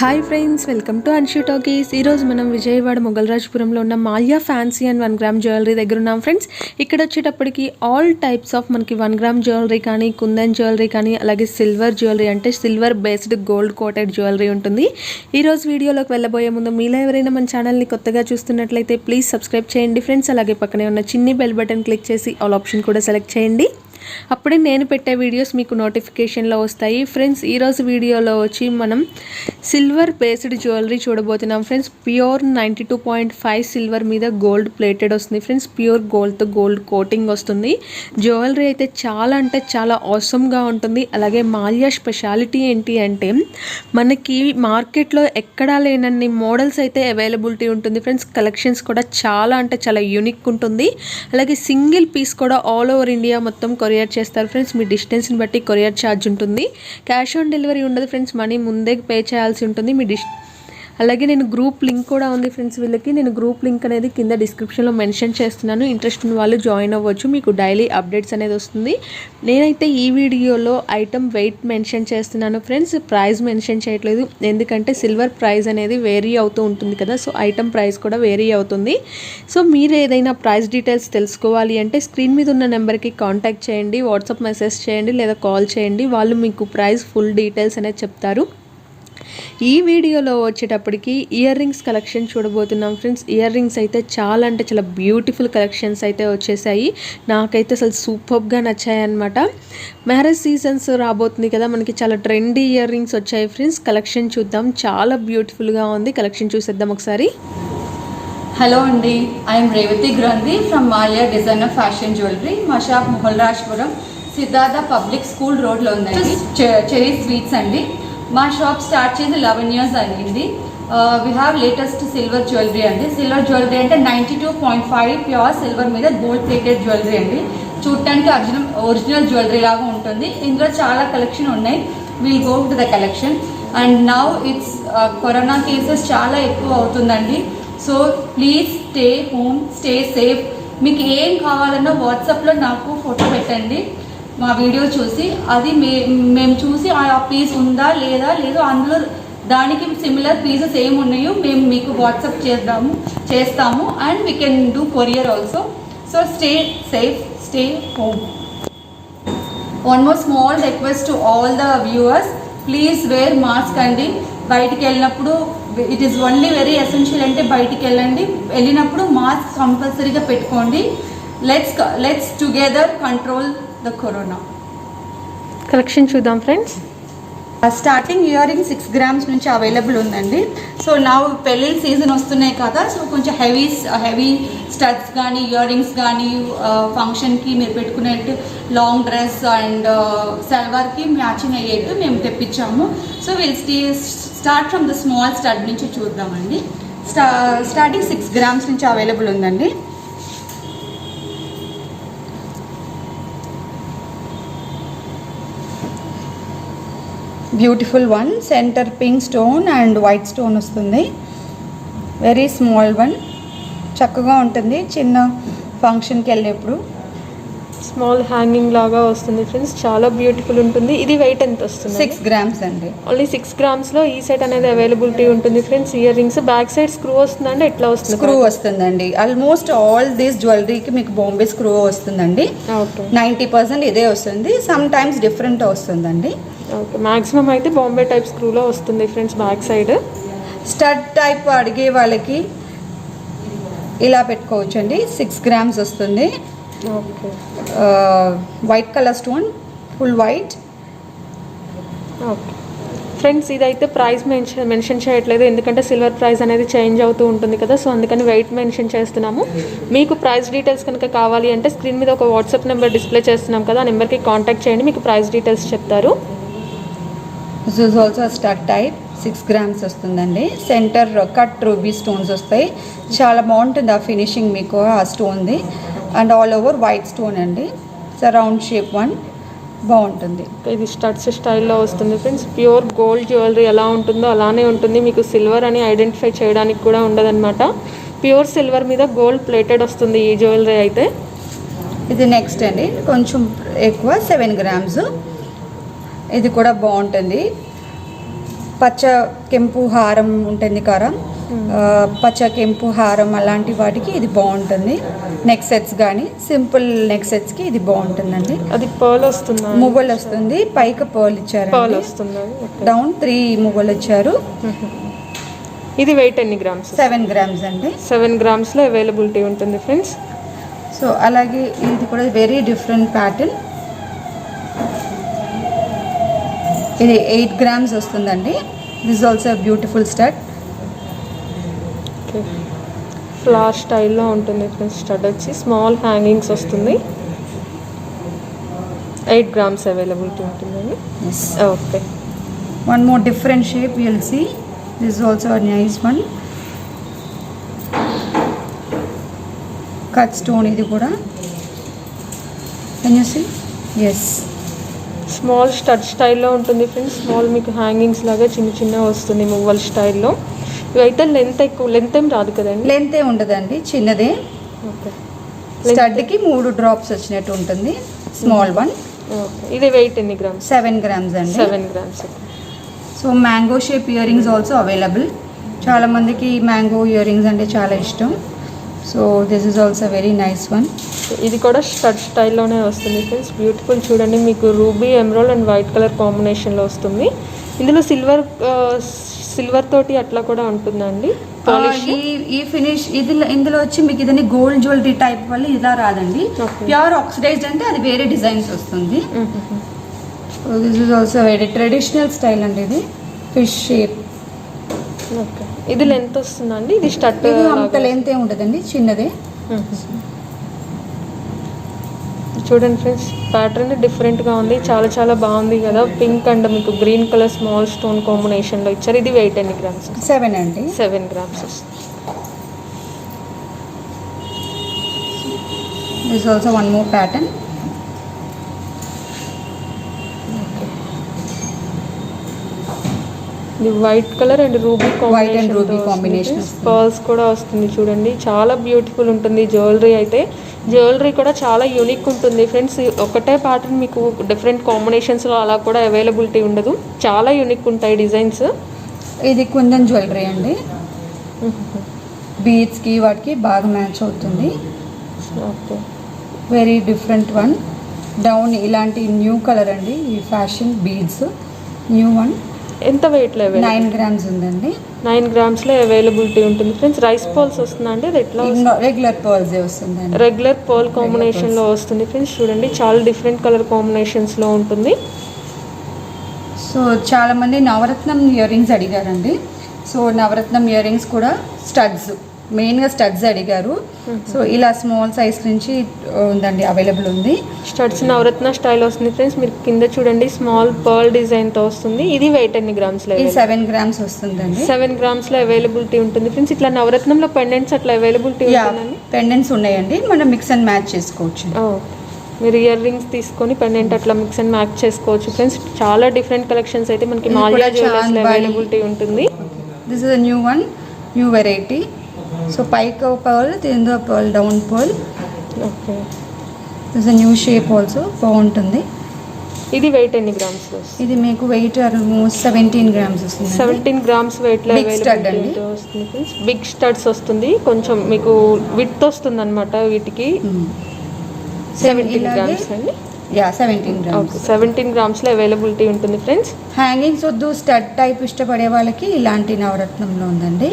Hi friends, welcome to Anshu talkies. ఈరోజు మనం విజయవాడ మొగల్రాజ్పురంలో ఉన్న Mallya fancy and 1 gram jewellery దగ్గర ఉన్నాం ఫ్రెండ్స్. ఇక్కడ వచ్చేటప్పటికి ఆల్ టైప్స్ ఆఫ్ మనకి 1 గ్రామ్ జ్యువెలరీ కానీ, కుందన్ జ్యువెలరీ కానీ, అలాగే సిల్వర్ జ్యువెలరీ అంటే silver based gold coated jewellery ఉంటుంది. ఈరోజు వీడియోలోకి వెళ్ళబోయే ముందు మీలో ఎవరైనా మన ఛానల్ని కొత్తగా చూస్తున్నట్లయితే ప్లీజ్ సబ్స్క్రైబ్ చేయండి ఫ్రెండ్స్. అలాగే పక్కనే ఉన్న చిన్ని బెల్ బటన్ క్లిక్ చేసి ఆల్ ఆప్షన్ కూడా సెలెక్ట్ చేయండి. అప్పుడే నేను పెట్టే వీడియోస్ మీకు నోటిఫికేషన్లో వస్తాయి ఫ్రెండ్స్. ఈరోజు వీడియోలో వచ్చి మనం సిల్వర్ బేస్డ్ జ్యువెలరీ చూడబోతున్నాం ఫ్రెండ్స్. ప్యూర్ 92.5 సిల్వర్ మీద గోల్డ్ ప్లేటెడ్ వస్తుంది ఫ్రెండ్స్. ప్యూర్ గోల్డ్తో గోల్డ్ కోటింగ్ వస్తుంది. జ్యువెలరీ అయితే చాలా అంటే చాలా ఆసమ్గా ఉంటుంది. అలాగే మాల్యా స్పెషాలిటీ ఏంటి అంటే మనకి మార్కెట్లో ఎక్కడా లేనన్ని మోడల్స్ అయితే అవైలబిలిటీ ఉంటుంది ఫ్రెండ్స్. కలెక్షన్స్ కూడా చాలా అంటే చాలా యూనిక్ ఉంటుంది. అలాగే సింగిల్ పీస్ కూడా ఆల్ ఓవర్ ఇండియా మొత్తం కొరియర్ చేస్తారు ఫ్రెండ్స్. మీ డిస్టెన్స్ని బట్టి కొరియర్ ఛార్జ్ ఉంటుంది. క్యాష్ ఆన్ డెలివరీ ఉండదు ఫ్రెండ్స్. మనీ ముందే పే చేయాల్సి ఉంటుంది. అలాగే నేను గ్రూప్ లింక్ కూడా ఉంది ఫ్రెండ్స్. వీళ్ళకి నేను గ్రూప్ లింక్ అనేది కింద డిస్క్రిప్షన్లో మెన్షన్ చేస్తున్నాను. ఇంట్రెస్ట్ ఉన్న వాళ్ళు జాయిన్ అవ్వచ్చు. మీకు డైలీ అప్డేట్స్ అనేది వస్తుంది. నేనైతే ఈ వీడియోలో ఐటమ్ వెయిట్ మెన్షన్ చేస్తున్నాను ఫ్రెండ్స్. ప్రైస్ మెన్షన్ చేయట్లేదు, ఎందుకంటే సిల్వర్ ప్రైస్ అనేది వేరీ అవుతూ ఉంటుంది కదా. సో ఐటమ్ ప్రైస్ కూడా వేరీ అవుతుంది. సో మీరు ఏదైనా ప్రైస్ డీటెయిల్స్ తెలుసుకోవాలి అంటే స్క్రీన్ మీద ఉన్న నెంబర్కి కాంటాక్ట్ చేయండి, వాట్సాప్ మెసేజ్ చేయండి లేదా కాల్ చేయండి. వాళ్ళు మీకు ప్రైస్ ఫుల్ డీటెయిల్స్ అనేది చెప్తారు. ఈ వీడియోలో వచ్చేటప్పటికి ఇయర్ రింగ్స్ కలెక్షన్ చూడబోతున్నాం ఫ్రెండ్స్. ఇయర్ రింగ్స్ అయితే చాలా అంటే చాలా బ్యూటిఫుల్ కలెక్షన్స్ అయితే వచ్చేసాయి. నాకైతే అసలు సూపర్గా నచ్చాయి అనమాట. మ్యారేజ్ సీజన్స్ రాబోతుంది కదా, మనకి చాలా ట్రెండీ ఇయర్ రింగ్స్ వచ్చాయి ఫ్రెండ్స్. కలెక్షన్ చూద్దాం, చాలా బ్యూటిఫుల్గా ఉంది. కలెక్షన్ చూసేద్దాం ఒకసారి. హలో అండి, I'm Revathi Granthi from Malya designer fashion jewellery. మా shop Mogalrajpuram Siddhartha public school రోడ్లో ఉందండి. చెరీ స్వీట్స్ అండి. మా షాప్ స్టార్ట్ చేసి 11 years అయింది. We have latest silver jewellery అండి. సిల్వర్ జ్యువెలరీ అంటే 92.5 ప్యూర్ సిల్వర్ మీద గోల్డ్ ప్లేటెడ్ జ్యువెలరీ అండి. చూడటానికి ఒరిజినల్ జ్యువెలరీ లాగా ఉంటుంది. ఇందులో చాలా కలెక్షన్ ఉన్నాయి. Will go to the collection. And now it's corona cases చాలా ఎక్కువ అవుతుందండి. So please stay home, stay safe. మీకు ఏం కావాలన్నా వాట్సాప్లో నాకు ఫోటో పెట్టండి. మా వీడియో చూసి అది మేము చూసి ఆ పీస్ ఉందా లేదో అందులో దానికి సిమిలర్ పీసెస్ ఏమి ఉన్నాయో మేము మీకు వాట్సాప్ చేస్తాము. And we can do courier also. So stay safe, stay home. One more small request to all the viewers, please wear mask అండి. బయటికి వెళ్ళినప్పుడు it is only very essential అంటే బయటికి వెళ్ళినప్పుడు మాస్క్ కంపల్సరీగా పెట్టుకోండి. Let's together control the corona. Collection చూద్దాం friends. Starting ear ring 6 grams నుంచి అవైలబుల్ ఉందండి. సో నా పెళ్ళిళ్ళ సీజన్ వస్తున్నాయి కదా, సో కొంచెం హెవీ స్టడ్స్ కానీ ఇయర్ రింగ్స్ కానీ ఫంక్షన్కి మీరు పెట్టుకునేట్టు లాంగ్ డ్రెస్ అండ్ సల్వార్కి మ్యాచింగ్ అయ్యేట్టు మేము తెప్పించాము. So will start from the small stud నుంచి చూద్దామండి. స్టార్టింగ్ 6 grams నుంచి అవైలబుల్ ఉందండి. Beautiful one, center pink stone and white stone వస్తుంది. వెరీ స్మాల్ వన్, చక్కగా ఉంటుంది. చిన్న ఫంక్షన్కి వెళ్ళేప్పుడు స్మాల్ హ్యాంగింగ్ లాగా వస్తుంది ఫ్రెండ్స్. చాలా బ్యూటిఫుల్ ఉంటుంది. ఇది వెయిట్ ఎంత వస్తుంది? 6 grams అండి. ఓన్లీ 6 grams ఈ సెట్ అనేది అవైలబిలిటీ ఉంటుంది friends. Ear rings back side screw వస్తుందండి, ఎట్లా వస్తుంది? స్క్రూ వస్తుందండి. ఆల్మోస్ట్ ఆల్ దీస్ జ్యువెలరీకి మీకు బాంబే స్క్రూ వస్తుందండి. 90% ఇదే వస్తుంది. సమ్ టైమ్స్ డిఫరెంట్ వస్తుందండి. ఓకే, మ్యాక్సిమం అయితే బాంబే టైప్ స్క్రూలో వస్తుంది friends. Back side stud type అడిగే వాళ్ళకి ఇలా పెట్టుకోవచ్చు అండి. 6 grams వస్తుంది. Okay, white colour stone, full white. Okay friends, ఇదైతే ప్రైస్ మెన్షన్ చేయట్లేదు, ఎందుకంటే సిల్వర్ ప్రైస్ అనేది చేంజ్ అవుతూ ఉంటుంది కదా. సో అందుకని వెయిట్ మెన్షన్ చేస్తున్నాము. మీకు ప్రైస్ డీటెయిల్స్ కనుక కావాలి అంటే స్క్రీన్ మీద ఒక వాట్సాప్ నెంబర్ డిస్ప్లే చేస్తున్నాం కదా, ఆ నెంబర్కి కాంటాక్ట్ చేయండి. మీకు ప్రైస్ డీటెయిల్స్ చెప్తారు. This is also stud type. 6 grams వస్తుందండి. సెంటర్ కట్ రూబీ స్టోన్స్ వస్తాయి. చాలా బాగుంటుంది ఆ ఫినిషింగ్ మీకు ఆ స్టోన్ది. And all over white stone అండి. రౌండ్ షేప్ వన్, బాగుంటుంది. ఇది స్టడ్స్ స్టైల్లో వస్తుంది ఫ్రెండ్స్. ప్యూర్ గోల్డ్ జ్యువెలరీ ఎలా ఉంటుందో అలానే ఉంటుంది. మీకు సిల్వర్ అని ఐడెంటిఫై చేయడానికి కూడా ఉండదన్నమాట. ప్యూర్ సిల్వర్ మీద గోల్డ్ ప్లేటెడ్ వస్తుంది ఈ జ్యువెలరీ అయితే. ఇది నెక్స్ట్ అండి, కొంచెం ఎక్కువ 7 grams. ఇది కూడా బాగుంటుంది. పచ్చ కెంపు హారం ఉంటుంది కదా, పచ్చ కెంపు హారం అలాంటి వాటికి ఇది బాగుంటుంది. నెక్ సెట్స్ కానీ సింపుల్ నెక్ సెట్స్కి ఇది బాగుంటుందండి. అది పర్ల్ వస్తుంది, మువ్వలు వస్తుంది, పైకి పర్ల్ ఇచ్చారు, పర్ల్ వస్తుంది, డౌన్ 3 మువ్వలు ఇచ్చారు. ఇది వెయిట్ ఎన్ని గ్రామ్స్? 7 గ్రామ్స్ అండి. 7 గ్రామ్స్లో అవైలబిలిటీ ఉంటుంది ఫ్రెండ్స్. సో అలాగే ఇది కూడా వెరీ డిఫరెంట్ ప్యాటర్న్. ఇది 8 గ్రామ్స్ వస్తుందండి. This also beautiful stud. Flower స్టైల్లో ఉంటుంది ఫ్రెండ్స్. స్టడ్ వచ్చి స్మాల్ హ్యాంగింగ్స్ వస్తుంది. 8 గ్రామ్స్ అవైలబిలిటీ ఉంటుందండి. Okay, one more different shape you will see. This also a nice one. Cut stone ఇది కూడా. Can you see? Yes, small stud స్టైల్లో ఉంటుంది friends. Small మీకు హ్యాంగింగ్స్ లాగా చిన్న చిన్న వస్తుంది మువ్వల్ స్టైల్లో. ఇవైతే లెంత్ ఏం రాదు కదండి? లెంత్ ఏ ఉండదండి, చిన్నదే. ఓకే, స్టడ్కి 3 డ్రాప్స్ వచ్చినట్టు ఉంటుంది, స్మాల్ వన్. ఓకే, ఇది వెయిట్ ఎన్ని గ్రామ్స్? 7 గ్రామ్స్ అండి. 7 grams. So mango shape ear rings also available. చాలామందికి మ్యాంగో ఇయర్ రింగ్స్ అంటే చాలా ఇష్టం. So this is also very nice one. ఇది కూడా స్టడ్ స్టైల్లోనే వస్తుంది ఫ్రెండ్స్. బ్యూటిఫుల్ చూడండి, మీకు ruby, emerald and white colour కాంబినేషన్లో వస్తుంది. ఇందులో సిల్వర్ తోటి అట్లా కూడా ఉంటుందండి. ఈ ఫినిష్ ఇందులో వచ్చి మీకు ఇదని గోల్డ్ జ్యువెలరీ టైప్ వల్ల ఇలా రాదండి. ప్యూర్ ఆక్సిడైజ్డ్ అంటే అది వేరే డిజైన్స్ వస్తుంది. This is also very traditional style అండి. ఇది ఫిష్ షేప్. ఓకే, ఇది లెంత్ వస్తుందండి. ఇది స్టడ్ అంత లెంత్ ఏ ఉంటుందండి, చిన్నదే. చూడండి ఫ్రెండ్స్, ప్యాటర్న్ డిఫరెంట్గా ఉంది, చాలా చాలా బాగుంది కదా. పింక్ అండ్ మీకు గ్రీన్ కలర్ స్మాల్ స్టోన్ కాంబినేషన్లో ఇచ్చారు. ఇది వెయిట్ ఎన్ని గ్రామ్స్? 7 అండి. 7 గ్రామ్స్ వస్తుంది. This also one more pattern. ఇది white colour and ruby combination. Pearls కూడా వస్తుంది చూడండి, చాలా బ్యూటిఫుల్ ఉంటుంది జ్యువెలరీ అయితే. జ్యువెలరీ కూడా చాలా యూనిక్ ఉంటుంది ఫ్రెండ్స్. ఒకటే ప్యాటర్న్ మీకు డిఫరెంట్ కాంబినేషన్స్లో అలా కూడా అవైలబిలిటీ ఉండదు, చాలా యూనిక్ ఉంటాయి డిజైన్స్. ఇది కుందన్ జ్యువెలరీ అండి. బీడ్స్కి వాటికి బాగా మ్యాచ్ అవుతుంది. Okay, very different one. Down ఇలాంటి న్యూ కలర్ అండి, ఈ ఫ్యాషన్ బీడ్స్ న్యూ వన్. ఎంత వెయిట్లో? 9 గ్రామ్స్ ఉందండి. 9 గ్రామ్స్లో అవైలబిలిటీ ఉంటుంది ఫ్రెండ్స్. రైస్ పర్ల్స్ వస్తుందండి. అది ఎట్లా? రెగ్యులర్ పర్ల్స్ వస్తుందండి. రెగ్యులర్ పర్ల్ కాంబినేషన్లో వస్తుంది ఫ్రెండ్స్. చూడండి, చాలా డిఫరెంట్ కలర్ కాంబినేషన్స్లో ఉంటుంది. సో చాలామంది నవరత్నం ఇయర్ రింగ్స్ అడిగారండి. సో నవరత్నం ఇయర్ రింగ్స్ కూడా స్టడ్స్, మెయిన్గా స్టడ్స్ అడిగారు. సో ఇలా స్మాల్ సైజ్ నుంచి ఉందండి, అవైలబుల్ ఉంది. స్టడ్స్ నవరత్న స్టైల్ వస్తుంది ఫ్రెండ్స్. మీరు కింద చూడండి, స్మాల్ పర్ల్ డిజైన్తో వస్తుంది. ఇది వెయిట్ ఎన్ని గ్రామ్స్లో? 7 గ్రామ్స్ వస్తుందండి. 7 గ్రామ్స్లో అవైలబిలిటీ ఉంటుంది ఫ్రెండ్స్. ఇట్లా నవరత్నంలో పెండెంట్స్ అట్లా అవైలబిలిటీ ఉంటుందండి? పెండెంట్స్ ఉన్నాయండి, మనం మిక్స్ అండ్ మ్యాచ్ చేసుకోవచ్చు. మీరు ఇయర్ రింగ్స్ తీసుకొని పెండెంట్ అట్లా మిక్స్ అండ్ మ్యాచ్ చేసుకోవచ్చు ఫ్రెండ్స్. చాలా డిఫరెంట్ కలెక్షన్స్ అయితే మనకి మాల్యా జ్యువెలర్స్లో అవైలబిలిటీ ఉంటుంది. This is a new one, new variety. So పైకి పర్ల్, కింద pearl, down pearl. Okay, this new shape also బాగుంటుంది. ఇది వెయిట్ ఎన్ని గ్రామ్స్? ఇది మీకు వెయిట్ ఆల్మోస్ట్ 17 గ్రామ్స్ వస్తుంది. 17 గ్రామ్స్ వెయిట్లో అవైలబిలిటీ వస్తుంది ఫ్రెండ్స్. బిగ్ స్టడ్స్ వస్తుంది, కొంచెం మీకు విడ్త్ వస్తుంది అనమాట వీటికి. 17 గ్రామ్స్ అండి. 17 గ్రామ్స్. 17 గ్రామ్స్లో అవైలబిలిటీ ఉంటుంది ఫ్రెండ్స్. హ్యాంగింగ్స్ వద్దు, స్టడ్ టైప్ ఇష్టపడే వాళ్ళకి ఇలాంటి నవరత్నంలో ఉందండి.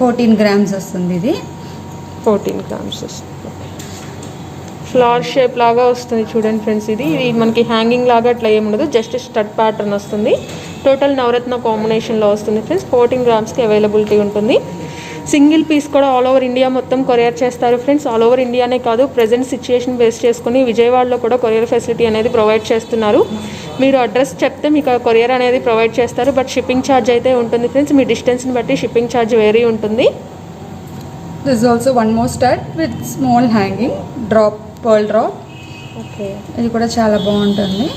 14 గ్రామ్స్ వస్తుంది. ఇది 14 గ్రామ్స్ వస్తుంది. ఫ్లవర్ షేప్ లాగా వస్తుంది చూడండి ఫ్రెండ్స్. ఇది మనకి హ్యాంగింగ్ లాగా అట్లా ఏముండదు, జస్ట్ స్టడ్ ప్యాటర్న్ వస్తుంది. టోటల్ నవరత్న కాంబినేషన్లో వస్తుంది ఫ్రెండ్స్. 14 గ్రామ్స్కి అవైలబిలిటీ ఉంటుంది. సింగిల్ పీస్ కూడా ఆల్ ఓవర్ ఇండియా మొత్తం కొరియర్ చేస్తారు ఫ్రెండ్స్. ఆల్ ఓవర్ ఇండియానే కాదు, ప్రజెంట్ సిచ్యుయేషన్ బేస్ చేసుకుని విజయవాడలో కూడా కొరియర్ ఫెసిలిటీ అనేది ప్రొవైడ్ చేస్తున్నారు. మీరు అడ్రస్ చెప్తే మీకు కొరియర్ అనేది ప్రొవైడ్ చేస్తారు. బట్ షిప్పింగ్ ఛార్జ్ అయితే ఉంటుంది ఫ్రెండ్స్. మీ డిస్టెన్స్ని బట్టి షిప్పింగ్ ఛార్జ్ వేరీ ఉంటుంది. This also one more stud with small hanging drop, pearl drop. Okay, ఇది కూడా చాలా బాగుంటుంది.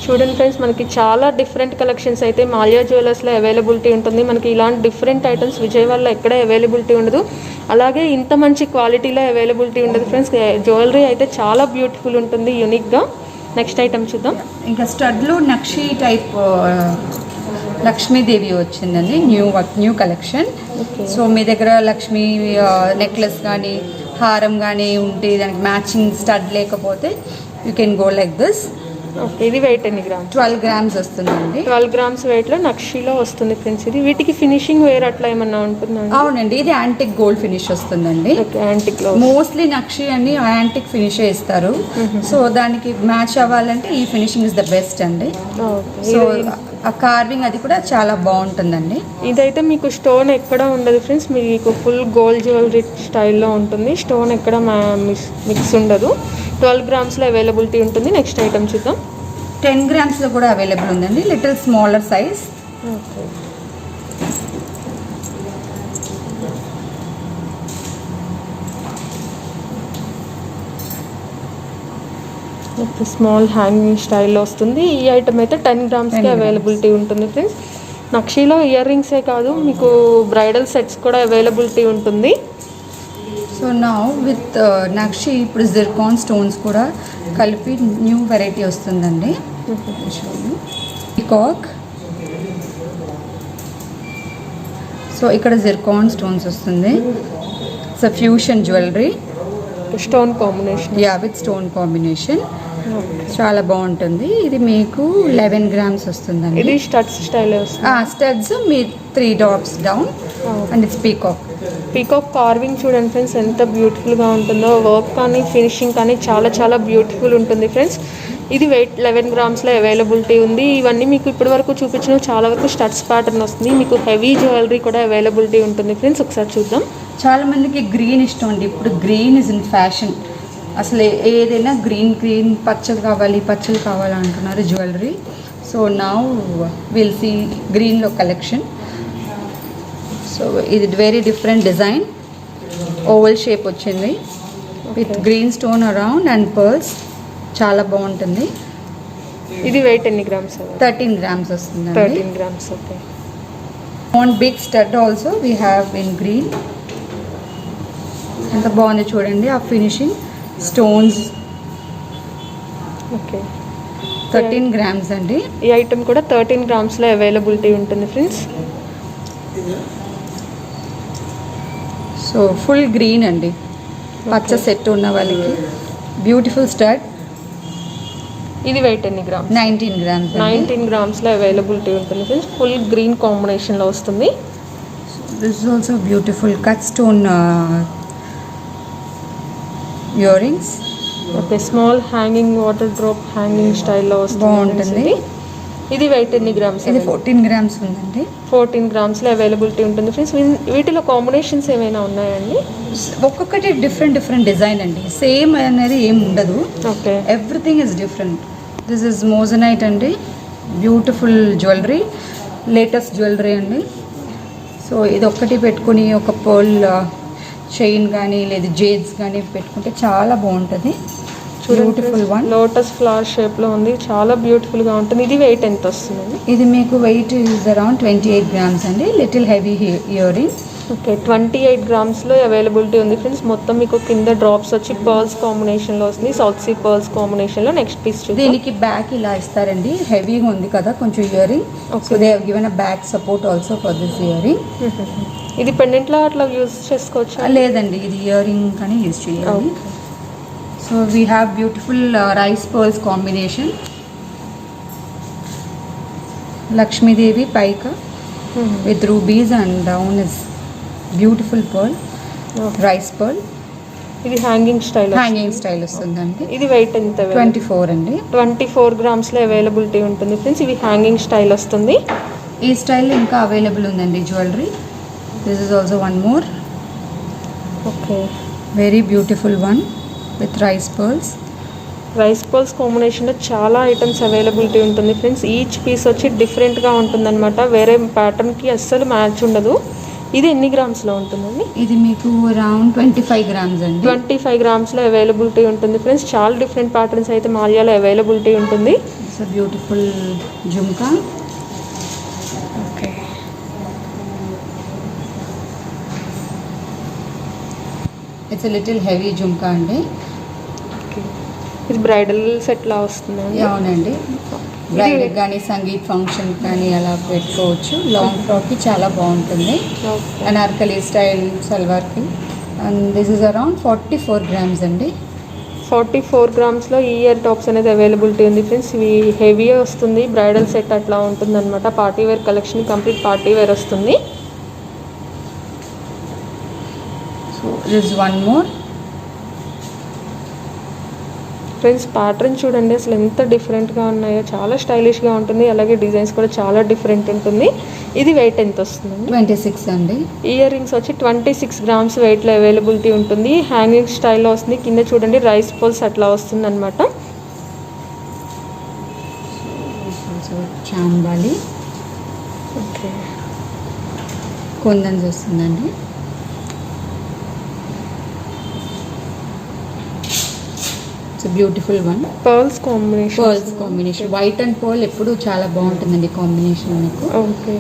చూడండి ఫ్రెండ్స్, మనకి చాలా డిఫరెంట్ కలెక్షన్స్ అయితే మాల్యా జ్యువెలర్స్లో అవైలబిలిటీ ఉంటుంది. మనకి ఇలాంటి డిఫరెంట్ ఐటమ్స్ విజయవాడలో ఎక్కడే అవైలబిలిటీ ఉండదు. అలాగే ఇంత మంచి క్వాలిటీలో అవైలబిలిటీ ఉండదు ఫ్రెండ్స్. జ్యువెలరీ అయితే చాలా బ్యూటిఫుల్ ఉంటుంది, యూనిక్గా. నెక్స్ట్ ఐటమ్ చూద్దాం. ఇంకా స్టడ్లో నక్షి టైప్ లక్ష్మీదేవి వచ్చిందండి, న్యూ కలెక్షన్. సో మీ దగ్గర లక్ష్మీ నెక్లెస్ కానీ హారం కానీ ఉంటే దానికి మ్యాచింగ్ స్టడ్ లేకపోతే you can go like this. Okay, ఇది వెయిట్ ఎన్ని గ్రామ్స్? 12 grams వస్తుందండి. 12 grams వెయిట్లో నక్షీలో వస్తుంది ఫ్రెండ్స్. ఇది వీటికి ఫినిషింగ్ వేర్ అట్లా ఏమన్నా ఉంటుందండి? అవునండి, ఇది యాంటిక్ గోల్డ్ ఫినిష్ వస్తుందండి. యాంటిక్ లో మోస్ట్లీ నక్షి అని యాంటిక్ ఫినిష్ ఇస్తారు. సో దానికి మ్యాచ్ అవ్వాలంటే ఈ ఫినిషింగ్ ఇస్ ద బెస్ట్ అండి. సో ఆ కార్వింగ్ అది కూడా చాలా బాగుంటుందండి. ఇదైతే మీకు స్టోన్ ఎక్కడ ఉండదు ఫ్రెండ్స్, మీకు ఫుల్ గోల్డ్ జ్యువెలరీ స్టైల్లో ఉంటుంది. స్టోన్ ఎక్కడ మిక్స్ ఉండదు. 12 grams అవైలబిలిటీ ఉంటుంది. నెక్స్ట్ ఐటమ్ చూద్దాం. 10 grams కూడా అవైలబుల్ ఉందండి, little smaller size. Small hanging స్టైల్లో వస్తుంది. ఈ ఐటమ్ అయితే 10 grams అవైలబిలిటీ ఉంటుంది ఫ్రెండ్స్. నక్షీలో ఇయర్ రింగ్సే కాదు, మీకు బ్రైడల్ సెట్స్ కూడా అవైలబిలిటీ ఉంటుంది. సో నా విత్ నక్షి ఇప్పుడు జిర్కాన్ స్టోన్స్ కూడా కలిపి న్యూ వెరైటీ వస్తుందండి. పీకాక్. సో ఇక్కడ జిర్కాన్ స్టోన్స్ వస్తుంది. So fusion jewellery, stone combination. With stone combination చాలా బాగుంటుంది. ఇది మీకు 11 grams వస్తుందండి. ఇది స్టడ్స్ స్టైల్ వస్తుంది. Studs me 3 dots down and it's peacock. Peacock carving చూడండి ఫ్రెండ్స్, ఎంత బ్యూటిఫుల్గా ఉంటుందో. వర్క్ కానీ ఫినిషింగ్ కానీ చాలా చాలా బ్యూటిఫుల్ ఉంటుంది ఫ్రెండ్స్. ఇది వెయిట్ 11 grams అవైలబిలిటీ ఉంది. ఇవన్నీ మీకు ఇప్పటి వరకు చూపించిన చాలా వరకు స్టడ్స్ ప్యాటర్న్ వస్తుంది. మీకు హెవీ జ్యువెలరీ కూడా అవైలబిలిటీ ఉంటుంది ఫ్రెండ్స్. ఒకసారి చూద్దాం. చాలా మందికి గ్రీన్ ఇష్టం అండి. ఇప్పుడు గ్రీన్ ఇస్ ఇన్ ఫ్యాషన్. అసలు ఏదైనా గ్రీన్ పచ్చలు కావాలి అంటున్నారు jewellery. So now will see గ్రీన్లో కలెక్షన్. సో ఇది very different design, oval shape వచ్చింది with green stone around and pearls. చాలా బాగుంటుంది. ఇది వెయిట్ ఎన్ని గ్రామ్స్? 13 grams వస్తుంది. 13 grams. Okay. One big stud also we have in green. ఎంత బాగుంది చూడండి ఆ ఫినిషింగ్, స్టోన్స్. ఓకే, 13 grams అండి. ఈ ఐటమ్ కూడా 13 grams అవైలబిలిటీ ఉంటుంది ఫ్రెండ్స్. సో ఫుల్ గ్రీన్ అండి, పచ్చ సెట్ ఉన్న వాళ్ళకి బ్యూటిఫుల్ స్టడ్. ఇది వెయిట్ ఎన్ని గ్రామ్స్? 19 grams. 19 grams అవైలబిలిటీ ఉంటుంది ఫ్రెండ్స్. ఫుల్ గ్రీన్ కాంబినేషన్లో వస్తుంది. This is also beautiful cut stone ear rings. Okay, small hanging water drop hanging స్టైల్లో వస్తుంది. బాగుంటుంది. ఇది వెయిట్ ఎన్ని గ్రామ్స్? ఇది 14 grams ఉందండి. 14 grams అవైలబిలిటీ ఉంటుంది ఫ్రెండ్స్. వీటిలో కాంబినేషన్స్ ఏమైనా ఉన్నాయండి? ఒక్కొక్కటి డిఫరెంట్ డిజైన్ అండి, సేమ్ అనేది ఏం ఉండదు. Okay, everything is different. This is moissanite అండి, బ్యూటిఫుల్ జ్యువెలరీ, లేటెస్ట్ జ్యువెలరీ అండి. సో ఇది ఒక్కటి పెట్టుకుని ఒక పర్ల్ చైన్ కానీ లేదా జేడ్స్ కానీ పెట్టుకుంటే చాలా బాగుంటుంది. బ్యూటిఫుల్ వన్, లోటస్ ఫ్లవర్ షేప్లో ఉంది, చాలా బ్యూటిఫుల్గా ఉంటుంది. ఇది వెయిట్ ఎంత వస్తుందండి? ఇది మీకు వెయిట్ ఇస్ అరౌండ్ 28 grams అండి, little heavy ear ring. Okay, 28 grams availability ఉంది ఫ్రెండ్స్. మొత్తం మీకు కింద డ్రాప్స్ వచ్చి పర్ల్స్ కాంబినేషన్లో వస్తుంది, సౌత్ సీ పర్ల్స్ కాంబినేషన్లో. నెక్స్ట్ పీస్ చూద్దాం. దీనికి బ్యాక్ ఇలా ఇస్తారండి, హెవీగా ఉంది కదా కొంచెం ear ring. So they have given a back support also for this ear ring. ఇది పెండెంట్లో అట్లా యూజ్ చేసుకోవచ్చు? లేదండి, ఇది ఇయర్ రింగ్ కానీ యూజ్ చేయాలి. So we have beautiful rice pearls combination. Lakshmidevi పైక with rubies and down is beautiful pearl, rice pearl. ఇది hanging style వస్తుందండి. ఇది వెయిట్ ఎంత? 24 అండి. 24 grams అవైలబిలిటీ ఉంటుంది ఫ్రెండ్స్. ఇవి హ్యాంగింగ్ స్టైల్ వస్తుంది. ఈ స్టైల్ ఇంకా అవైలబుల్ ఉందండి jewellery. This is also one more. Okay, very beautiful one with rice pearls. Rice pearls కాంబినేషన్లో చాలా ఐటమ్స్ అవైలబిలిటీ ఉంటుంది ఫ్రెండ్స్. ఈచ్ పీస్ వచ్చి డిఫరెంట్గా ఉంటుందన్నమాట, వేరే ప్యాటర్న్కి అస్సలు మ్యాచ్ ఉండదు. ఇది ఎన్ని గ్రామ్స్లో ఉంటుందండి? ఇది మీకు అరౌండ్ 25 grams అండి. 25 grams అవైలబిలిటీ ఉంటుంది ఫ్రెండ్స్. చాలా డిఫరెంట్ ప్యాటర్న్స్ అయితే మాల్యాలో అవైలబిలిటీ ఉంటుంది. It's a beautiful jhumka. Okay, it's a little heavy jhumka అండి. ఇది బ్రైడల్ సెట్ లా వస్తుందండి. అవునండి, బ్రైడ్ కానీ సంగీత్ ఫంక్షన్ కానీ అలా పెట్టుకోవచ్చు. లాంగ్ ఫ్రాక్కి చాలా బాగుంటుంది. అనార్కలి స్టైల్ సల్వార్కి. And this is around 44 grams అండి. 44 grams ఈ ఇయర్ టాప్స్ అనేది అవైలబిలిటీ ఉంది ఫ్రెండ్స్. ఇవి హెవీ వస్తుంది, బ్రైడల్ సెట్ అట్లా ఉంటుంది అనమాట. Party wear collection, complete party wear వస్తుంది. So this one more friends. Pattern చూడండి అసలు ఎంత డిఫరెంట్గా ఉన్నాయో, చాలా స్టైలిష్గా ఉంటుంది. అలాగే డిజైన్స్ కూడా చాలా డిఫరెంట్ ఉంటుంది. ఇది వెయిట్ ఎంత వస్తుందండి? 26 అండి. ఇయర్ రింగ్స్ వచ్చి 26 grams వెయిట్లో అవైలబిలిటీ ఉంటుంది. హ్యాంగింగ్ స్టైల్లో వస్తుంది. కింద చూడండి రైస్ పోల్స్ అట్లా వస్తుంది అనమాట. చాంబాలి ఓకే, కుందన్స్ వస్తుందండి. Beautiful one pearls combination. White and pearl ఎప్పుడు చాలా బాగుంటుందండి కాంబినేషన్ మీకు. ఓకే,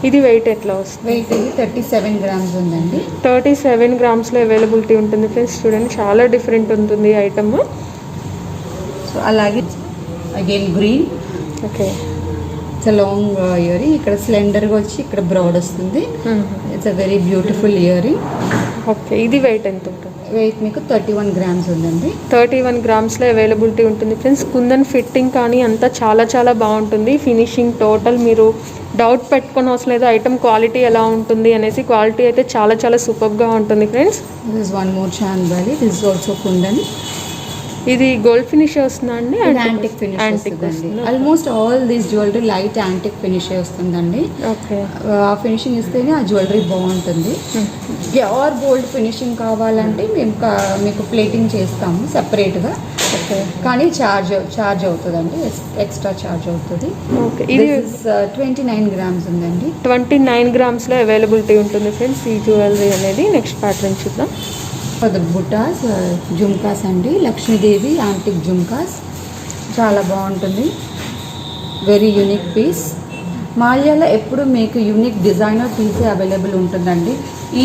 ఇది వెయిట్ ఎట్లా వస్తుంది? వెయిట్ ఇది 37 grams ఉందండి. 37 gramsలో అవైలబిలిటీ ఉంటుంది ఫ్రెండ్స్. చూడండి చాలా డిఫరెంట్ ఉంటుంది ఐటమ్. సో అలాగే again green. Okay, it's long earring. ఇక్కడ స్లెండర్గా వచ్చి ఇక్కడ బ్రాడ్ వస్తుంది. It's a very beautiful earring. Okay, ఇది వెయిట్ ఎంత ఉంటుంది? వెయిట్ మీకు 31 grams ఉందండి. 31 gramsలో అవైలబిలిటీ ఉంటుంది ఫ్రెండ్స్. కుందన్ ఫిట్టింగ్ కానీ అంతా చాలా చాలా బాగుంటుంది. ఫినిషింగ్ టోటల్ మీరు డౌట్ పెట్టుకొని అవసరం లేదు ఐటమ్ క్వాలిటీ ఎలా ఉంటుంది అనేసి. క్వాలిటీ అయితే చాలా చాలా సూపర్గా ఉంటుంది friends. This is one more chandbali. This is also kundan. ఇది గోల్డ్ ఫినిష్ వస్తుందా అండి? యాంటిక్ ఫినిష్ వస్తుందండి. Almost all this jewellery light antique finish వస్తుందండి. ఓకే, ఆ ఫినిషింగ్ ఇస్తేనే ఆ జ్యువెలరీ బాగుంటుంది. ప్యూర్ గోల్డ్ ఫినిషింగ్ కావాలంటే మేము మీకు ప్లేటింగ్ చేస్తాము సెపరేట్గా. ఓకే, కానీ చార్జ్ అవుతుందండి, ఎక్స్ట్రా చార్జ్ అవుతుంది. ఓకే, ఇది 29 grams ఉందండి. 29 gramsలో అవైలబిలిటీ ఉంటుంది ఫ్రెండ్స్ ఈ జ్యువెలరీ అనేది. నెక్స్ట్ ప్యాటర్న్ చూద్దాం. ఫర్ ద బుటాస్ జుమ్కాస్ అండి. లక్ష్మీదేవి యాంటిక్ జుమ్కాస్ చాలా బాగుంటుంది. Very unique piece. మాల్యాలో ఎప్పుడు మీకు యూనిక్ డిజైనర్ పీసే అవైలబుల్ ఉంటుందండి.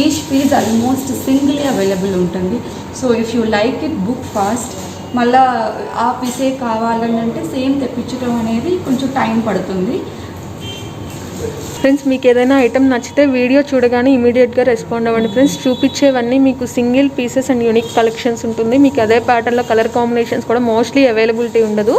Each piece almost single available ఉంటుంది. So if you like it book fast. మళ్ళీ ఆ పీసే కావాలని అంటే సేమ్ తెప్పించడం అనేది కొంచెం టైం పడుతుంది. ఫ్రెండ్స్, మీకు ఏదైనా ఐటమ్ నచ్చితే వీడియో చూడగానే ఇమీడియట్గా రెస్పాండ్ అవ్వండి ఫ్రెండ్స్. చూపించేవన్నీ మీకు single pieces and unique collections ఉంటుంది. మీకు అదే ప్యాటర్న్లో కలర్ కాంబినేషన్స్ కూడా మోస్ట్లీ అవైలబిలిటీ ఉండదు.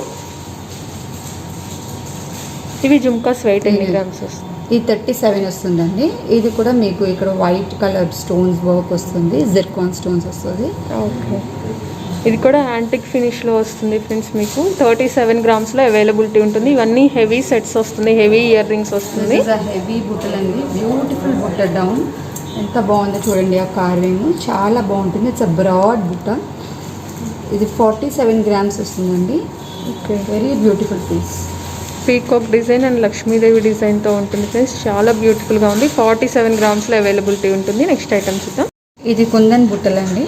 ఇవి జుమ్కాస్ వెయిట్ ఎన్ని గ్రామ్స్ వస్తుంది? ఇది 37 వస్తుందండి. ఇది కూడా మీకు ఇక్కడ వైట్ కలర్ స్టోన్స్ వర్క్ వస్తుంది, జిర్కాన్ స్టోన్స్ వస్తుంది. ఓకే, ఇది కూడా యాంటిక్ ఫినిష్లో వస్తుంది ఫ్రెండ్స్. మీకు 37 gramsలో అవైలబిలిటీ ఉంటుంది. ఇవన్నీ హెవీ సెట్స్ వస్తుంది, హెవీ ఇయర్ రింగ్స్ వస్తుంది. హెవీ బుట్టలు అండి. బ్యూటిఫుల్ బుట్ట డౌన్ ఎంత బాగుందో చూడండి. ఆ కార్వింగ్ చాలా బాగుంటుంది. ఇట్స్ అ బ్రాడ్ బుట్ట. ఇది 47 grams వస్తుందండి. Okay, very beautiful piece. Peacock design and Lakshmidevi డిజైన్తో ఉంటుంది ఫ్రెండ్స్. చాలా బ్యూటిఫుల్గా ఉంది. 47 gramsలో అవైలబిలిటీ ఉంటుంది. నెక్స్ట్ ఐటమ్ చూద్దాం. ఇది కుందన్ బుట్టలండి.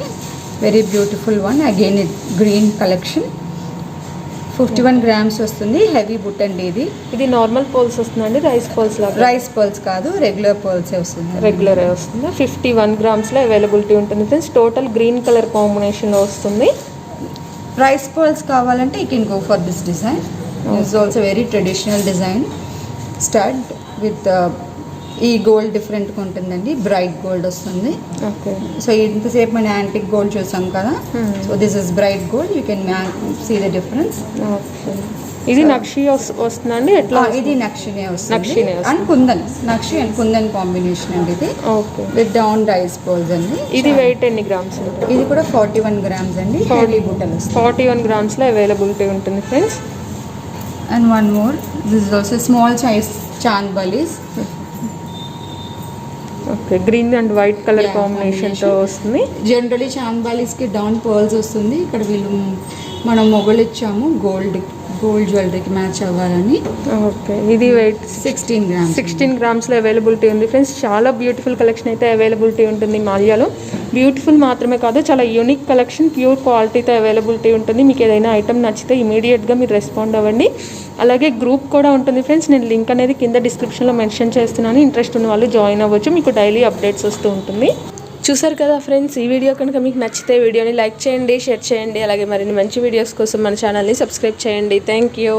Very beautiful one. Again green collection. 51 grams వస్తుంది. హెవీ బుట్ట అండి ఇది. ఇది నార్మల్ పర్ల్స్ వస్తుందండి, రైస్ పర్ల్స్ లాగా? రైస్ పర్ల్స్ కాదు, రెగ్యులర్ పర్ల్సే వస్తుంది. రెగ్యులర్ వస్తుంది. 51 gramsలో అవైలబిలిటీ ఉంటుంది ఫ్రెండ్స్. టోటల్ గ్రీన్ కలర్ కాంబినేషన్లో వస్తుంది. రైస్ పర్ల్స్ కావాలంటే you can go for this design. It's also very traditional design. Stud with ఈ గోల్డ్ డిఫరెంట్గా ఉంటుందండి. బ్రైట్ గోల్డ్ వస్తుంది. ఓకే, సో ఇంతసేపు మనం యాంటిక్ గోల్డ్ చూసాం కదా. So this is bright gold. You can see the difference. Okay, ఇది నక్షి వస్తుందండి ఎట్లా? ఇది నక్షినే వస్తుంది. అండ్ కుందన్, నక్షి అండ్ కుందన్ కాంబినేషన్ అండి ఇది. Okay, with down rice pearls అండి. ఇది వెయిట్ ఎన్ని గ్రామ్స్ ఉంటుంది? ఇది కూడా 41 grams అండి. హెవీ బుట్టలు వస్తుంది. 41 gramsలో అవైలబిలిటీ ఉంటుంది friends. And one more. This is also small size chandbalis. Okay, green and white colour కాంబినేషన్తో వస్తుంది. జనరలీ చాందబాలీస్కి డౌన్ పర్ల్స్ వస్తుంది. ఇక్కడ వీళ్ళు మనం మొగలు ఇచ్చాము గోల్డ్ జ్యువెలరీకి మ్యాచ్ అవ్వాలని. ఓకే, ఇది వెయిట్ 16 grams. 16 gramsలో అవైలబిలిటీ ఉంది ఫ్రెండ్స్. చాలా బ్యూటిఫుల్ కలెక్షన్ అయితే అవైలబిలిటీ ఉంటుంది మాల్యాలో. బ్యూటిఫుల్ మాత్రమే కాదు, చాలా యూనిక్ కలెక్షన్, ప్యూర్ క్వాలిటీతో అవైలబిలిటీ ఉంటుంది. మీకు ఏదైనా ఐటమ్ నచ్చితే ఇమీడియట్గా మీరు రెస్పాండ్ అవ్వండి. అలాగే గ్రూప్ కూడా ఉంటుంది ఫ్రెండ్స్. నేను లింక్ అనేది కింద డిస్క్రిప్షన్లో మెన్షన్ చేస్తున్నాను. ఇంట్రెస్ట్ ఉన్న వాళ్ళు జాయిన్ అవ్వచ్చు. మీకు డైలీ అప్డేట్స్ వస్తూ ఉంటుంది. చూసారు కదా ఫ్రెండ్స్, ఈ వీడియో కనుక మీకు నచ్చితే వీడియోని లైక్ చేయండి, షేర్ చేయండి. అలాగే మరిన్ని మంచి వీడియోస్ కోసం మన ఛానల్ని సబ్స్క్రైబ్ చేయండి. Thank you.